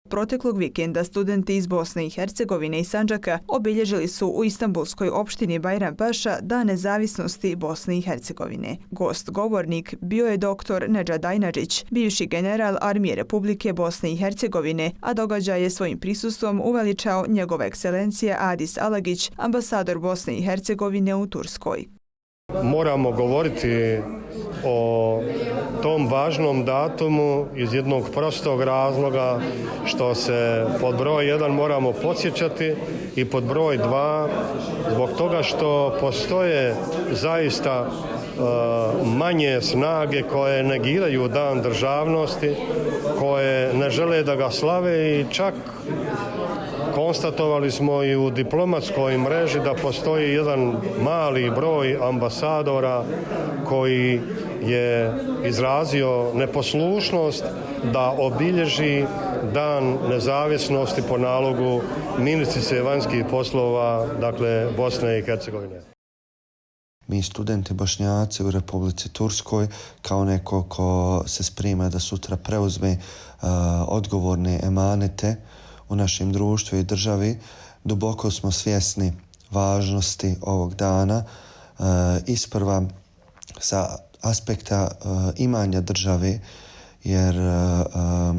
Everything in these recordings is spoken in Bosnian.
Proteklog vikenda studenti iz Bosne i Hercegovine i Sandžaka obilježili su u Istanbulskoj opštini Bajrampaša Dan nezavisnosti Bosne i Hercegovine. Gost govornik bio je dr. Nedžad Ajnadžić, bivši general Armije Republike Bosne i Hercegovine, a događaj je svojim prisustvom uveličao njegova ekscelencija Adis Alagić, ambasador Bosne i Hercegovine u Turskoj. Moramo govoriti o tom važnom datumu iz jednog prostog razloga što se pod broj 1 moramo podsjećati i pod broj 2 zbog toga što postoje zaista manje snage koje negiraju Dan državnosti, koje ne žele da ga slave i čak konstatovali smo i u diplomatskoj mreži da postoji jedan mali broj ambasadora koji je izrazio neposlušnost da obilježi Dan nezavisnosti po nalogu ministrice vanjskih poslova, dakle Bosne i Hercegovine. Mi studenti Bošnjaci u Republici Turskoj kao neko ko se sprema da sutra preuzme odgovorne emanete u našem društvu i državi, duboko smo svjesni važnosti ovog dana, isprva sa aspekta imanja države, jer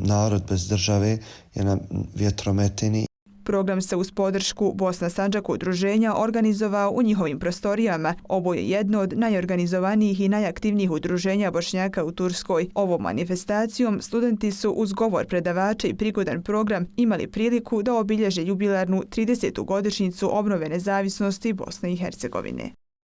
narod bez države je na vjetrometini. Program se uz podršku Bosna Sandžak udruženja organizovao u njihovim prostorijama. Ovo je jedno od najorganizovanijih i najaktivnijih udruženja Bošnjaka u Turskoj. Ovom manifestacijom studenti su uz govor predavača i prigodan program imali priliku da obilježe jubilarnu 30. godišnjicu obnove nezavisnosti Bosne i Hercegovine.